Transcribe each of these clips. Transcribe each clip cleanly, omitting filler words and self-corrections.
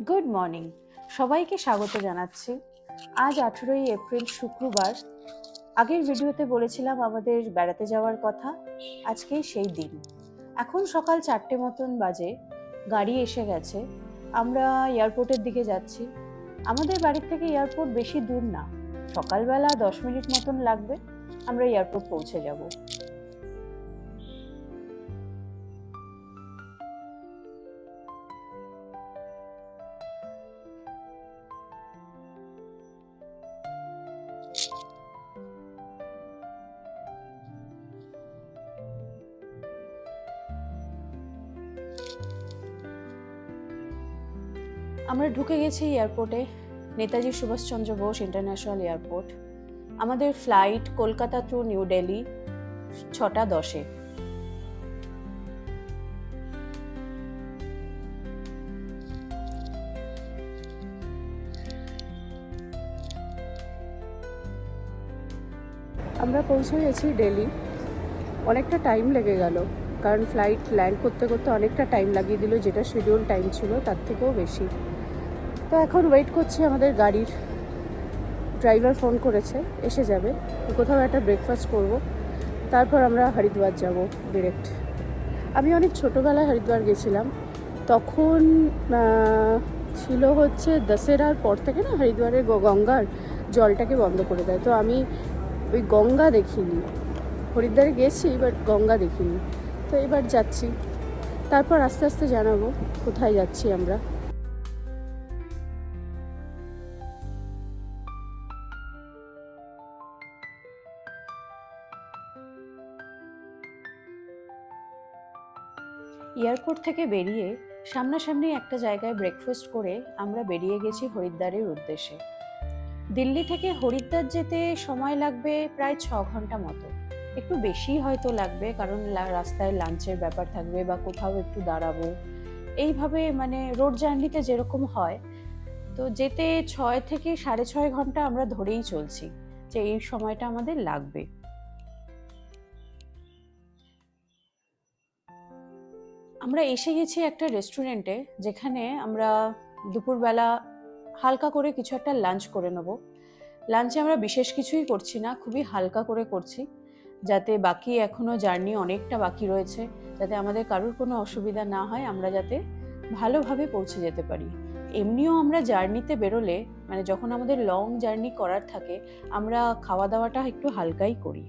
Good morning, সবাইকে স্বাগত জানাচ্ছি। আজ 18ই এপ্রিল শুক্রবার। আগের ভিডিওতে বলেছিলাম আমাদের বেড়াতে যাওয়ার কথা। আজকেই সেই দিন। এখন সকাল 4টে মতন বাজে, গাড়ি এসে গেছে। আমরা এয়ারপোর্টের দিকে যাচ্ছি। আমাদের বাড়ির থেকে এয়ারপোর্ট বেশি দূর না, সকালবেলা 10 মিনিট মতন লাগবে, আমরা এয়ারপোর্ট পৌঁছে যাব। আমরা ঢুকে গেছি এয়ারপোর্টে, নেতাজি সুভাষচন্দ্র বোস ইন্টারন্যাশনাল এয়ারপোর্ট। আমাদের ফ্লাইট কলকাতা টু নিউ দিল্লি 6টা 10-এ। আমরা পৌঁছে গেছি দিল্লি। অনেকটা টাইম লেগে গেল, কারণ ফ্লাইট ল্যান্ড করতে করতে অনেকটা টাইম লাগিয়ে দিল, যেটা শিডিউল টাইম ছিল তার থেকেও বেশি। তো এখন ওয়েট করছি আমাদের গাড়ির। ড্রাইভার ফোন করেছে, এসে যাবে। কোথাও একটা ব্রেকফাস্ট করব, তারপর আমরা হরিদ্বার যাব ডিরেক্ট। আমি অনেক ছোটোবেলায় হরিদ্বার গেছিলাম, তখন ছিল হচ্ছে দশেরার পর থেকে না হরিদ্বারের গঙ্গার জলটাকে বন্ধ করে দেয়। তো আমি ওই গঙ্গা দেখিনি, হরিদ্বারে গেছি বাট গঙ্গা দেখিনি। তো এবার যাচ্ছি, তারপর আস্তে আস্তে জানাবো কোথায় যাচ্ছি আমরা। এয়ারপোর্ট থেকে বেরিয়ে সামনাসামনি একটা জায়গায় ব্রেকফাস্ট করে আমরা বেরিয়ে গেছি হরিদ্বারের উদ্দেশ্যে। দিল্লি থেকে হরিদ্বার যেতে সময় লাগবে প্রায় 6 ঘন্টা মতো, একটু বেশি হয়তো লাগবে, কারণ রাস্তায় লাঞ্চের ব্যাপার থাকবে বা কোথাও একটু দাঁড়াবো, এইভাবে মানে রোড জার্নিতে যেরকম হয়। তো যেতে 6 থেকে 6.5 ঘন্টা আমরা ধরেই চলছি যে এই সময়টা আমাদের লাগবে। আমরা এসে গেছি একটা রেস্টুরেন্টে, যেখানে আমরা দুপুরবেলা হালকা করে কিছু একটা লাঞ্চ করে নেব। লাঞ্চে আমরা বিশেষ কিছুই করছি না, খুবই হালকা করে করছি, যাতে বাকি এখনো জার্নি অনেকটা বাকি রয়েছে, যাতে আমাদের কারোর কোনো অসুবিধা না হয়, আমরা যাতে ভালোভাবে পৌঁছে যেতে পারি। এমনিও আমরা জার্নিতে বেরোলে, মানে যখন আমাদের লং জার্নি করার থাকে, আমরা খাওয়া দাওয়াটা একটু হালকাই করি।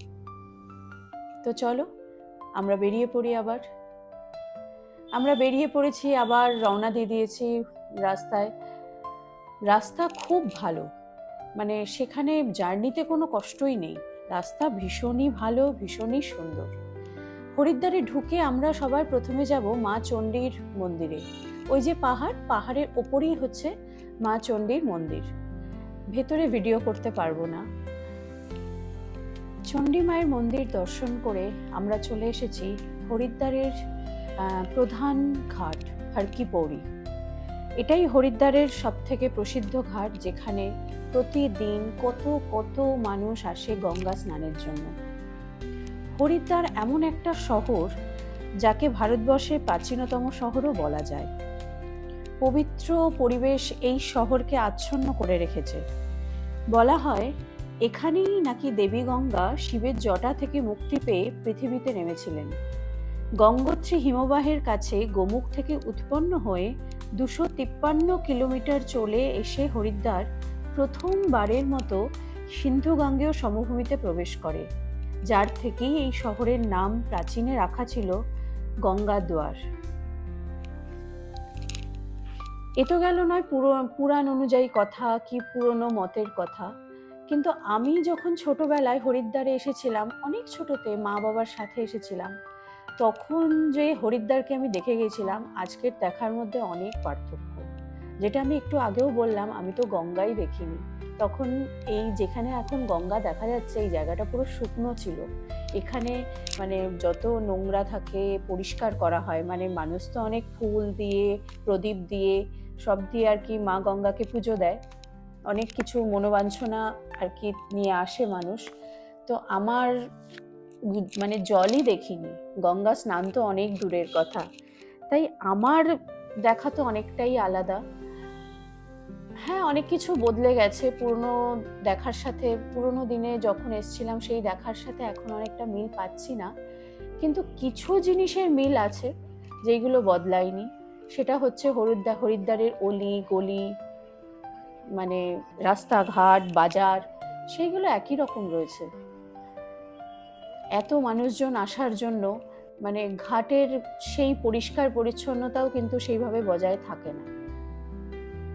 তো চলো আমরা বেরিয়ে পড়ি। আমরা বেরিয়ে পড়েছি, আবার রওনা দিয়ে দিয়েছি রাস্তায়। রাস্তা খুব ভালো, মানে সেখানে জার্নিতে কোনো কষ্টই নেই, রাস্তা ভীষণই ভালো, ভীষণই সুন্দর। হরিদ্বারে ঢুকে আমরা সবার প্রথমে যাব মা চণ্ডীর মন্দিরে। ওই যে পাহাড়ের ওপরেই হচ্ছে মা চণ্ডীর মন্দির। ভেতরে ভিডিও করতে পারবো না। চণ্ডী মায়ের মন্দির দর্শন করে আমরা চলে এসেছি হরিদ্বারের প্রধান ঘাট হর কি পৌড়ি। এটাই হরিদ্বারের সবথেকে প্রসিদ্ধ ঘাট, যেখানে প্রতিদিন কত কত মানুষ আসে গঙ্গা স্নানের জন্য। হরিদ্বার এমন একটা শহর যাকে ভারতবর্ষের প্রাচীনতম শহরও বলা যায়। পবিত্র পরিবেশ এই শহরকে আচ্ছন্ন করে রেখেছে। বলা হয় এখানেই নাকি দেবী গঙ্গা শিবের জটা থেকে মুক্তি পেয়ে পৃথিবীতে নেমেছিলেন। গঙ্গোত্রী হিমবাহের কাছে গোমুখ থেকে উৎপন্ন হয়ে 253 কিলোমিটার চলে এসে হরিদ্বার প্রথমবারের মতো সিন্ধু গাঙ্গেয় সমভূমিতে প্রবেশ করে, যার থেকেই এই শহরের নাম প্রাচীনে রাখা ছিল গঙ্গাদ্বার। এ তো গেল নয় পুরাণ অনুযায়ী কথা কি পুরনো মতের কথা, কিন্তু আমি যখন ছোটবেলায় হরিদ্বারে এসেছিলাম, অনেক ছোটতে মা বাবার সাথে এসেছিলাম, তখন যে হরিদ্বারকে আমি দেখে গেছিলাম, আজকের দেখার মধ্যে অনেক পার্থক্য। যেটা আমি একটু আগেও বললাম, আমি তো গঙ্গাই দেখিনি তখন। এই যেখানে এখন গঙ্গা দেখা যাচ্ছে, এই জায়গাটা পুরো শুকনো ছিল। এখানে মানে যত নোংরা থাকে পরিষ্কার করা হয়, মানে মানুষ তো অনেক ফুল দিয়ে প্রদীপ দিয়ে সব দিয়ে আর কি মা গঙ্গাকে পুজো দেয়, অনেক কিছু মনোবাঞ্ছনা আর কি নিয়ে আসে মানুষ। তো আমার মানে জলই দেখিনি, গঙ্গা স্নান তো অনেক দূরের কথা, তাই আমার দেখা তো অনেকটাই আলাদা। হ্যাঁ, অনেক কিছু বদলে গেছে। পুরনো দেখার সাথে, পুরনো দিনে যখন এসছিলাম সেই দেখার সাথে এখন অনেকটা মিল পাচ্ছি না। কিন্তু কিছু জিনিসের মিল আছে যেইগুলো বদলায়নি। সেটা হচ্ছে হরিদ্বারের অলি গলি, মানে রাস্তাঘাট বাজার, সেইগুলো একই রকম রয়েছে। এত মানুষজন আসার জন্য মানে ঘাটের সেই পরিষ্কার পরিচ্ছন্নতাও কিন্তু সেইভাবে বজায় থাকে না।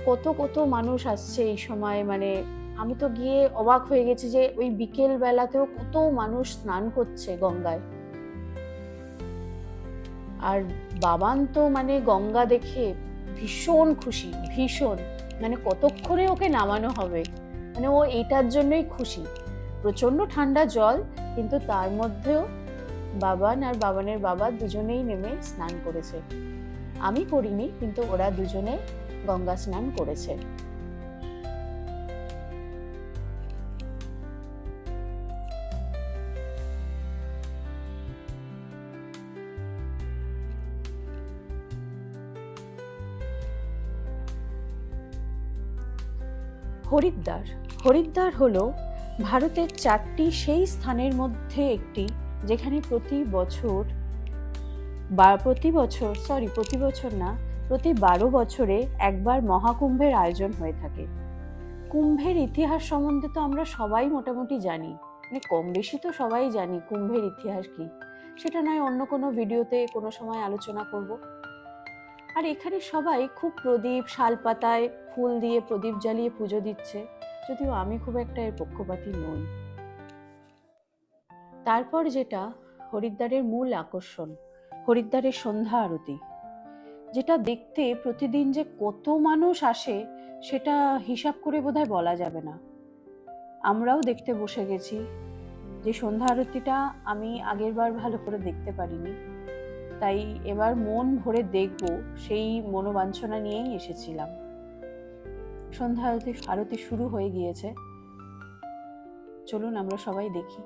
কত কত মানুষ আসছে এই সময়, মানে আমি তো গিয়ে অবাক হয়ে গেছি যে ওই বিকেল বেলাতেও কত মানুষ স্নান করছে গঙ্গায়। আর বাবান তো মানে গঙ্গা দেখে ভীষণ খুশি, ভীষণ, মানে কতক্ষণে ওকে নামানো হবে, মানে ও এইটার জন্যই খুশি। প্রচন্ড ঠান্ডা জল, কিন্তু তার মধ্যেও বাবান আর বাবানের বাবা দুজনেই নেমে স্নান করেছে। আমি করিনি, কিন্তু ওরা দুজনে গঙ্গা স্নান করেছে। হরিদ্বার হরিদ্বার হলো ভারতের 4টি সেই স্থানের মধ্যে একটি, যেখানে প্রতি বছর না, প্রতি 12 বছরে একবার মহাকুম্ভের আয়োজন হয়ে থাকে। কুম্ভের ইতিহাস সম্বন্ধে তো আমরা সবাই মোটামুটি জানি, মানে কম বেশি তো সবাই জানি কুম্ভের ইতিহাস কি। সেটা নয় অন্য কোনো ভিডিওতে কোনো সময় আলোচনা করব। আর এখানে সবাই খুব প্রদীপ, শালপাতায় ফুল দিয়ে প্রদীপ জ্বালিয়ে পুজো দিচ্ছে, যদিও আমি খুব একটা এর পক্ষপাতী নই। তারপর যেটা হরিদ্বারের মূল আকর্ষণ, হরিদ্বারের সন্ধ্যা আরতি, যেটা দেখতে প্রতিদিন যে কত মানুষ আসে সেটা হিসাব করে বোধহয় বলা যাবে না। আমরাও দেখতে বসে গেছি। যে সন্ধ্যা আরতিটা আমি আগের বার ভালো করে দেখতে পারিনি, তাই এবার মন ভরে দেখব সেই মনোবাঞ্ছনা নিয়েই এসেছিলাম। সন্ধ্যা আরতি শুরু হয়ে গিয়েছে, চলুন আমরা সবাই দেখি।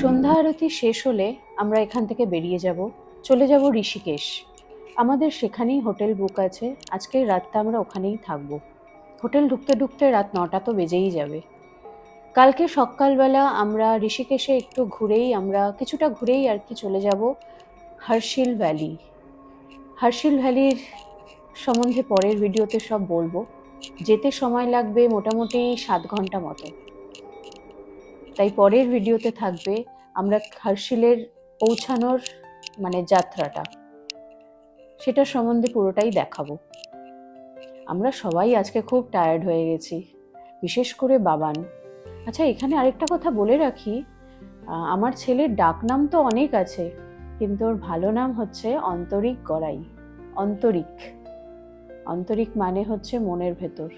সন্ধ্যা আরতি শেষ হলে আমরা এখান থেকে বেরিয়ে যাব, চলে যাব ঋষিকেশ। আমাদের সেখানেই হোটেল বুক আছে, আজকের রাতটা আমরা ওখানেই থাকবো। হোটেল ঢুকতে ঢুকতে রাত 9টা তো বেজেই যাবে। কালকে সকালবেলা আমরা ঋষিকেশে একটু কিছুটা ঘুরেই আর কি চলে যাব হার্শিল ভ্যালি। হার্শিল ভ্যালির সম্বন্ধে পরের ভিডিওতে সব বলবো। যেতে সময় লাগবে মোটামুটি 7 ঘন্টা মতো, তাই পরের ভিডিওতে থাকবে আমরা হার্শিলের পৌঁছানোর মানে যাত্রাটা, সেটা সম্বন্ধে পুরোটাই দেখাবো। আমরা সবাই আজকে খুব টায়ার্ড হয়ে গেছি, বিশেষ করে বাবান। আচ্ছা, এখানে আরেকটা কথা বলে রাখি, আমার ছেলের ডাকনাম তো অনেক আছে, কিন্তু ওর ভালো নাম হচ্ছে অন্তরিক গড়াই। অন্তরিক, অন্তরিক মানে হচ্ছে মনের ভেতর।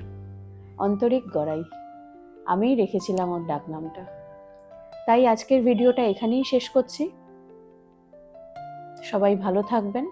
অন্তরিক গড়াই আমিই রেখেছিলাম ওর ডাকনামটা। তাই আজকের ভিডিওটা এখানেই শেষ করছি। সবাই ভালো থাকবেন।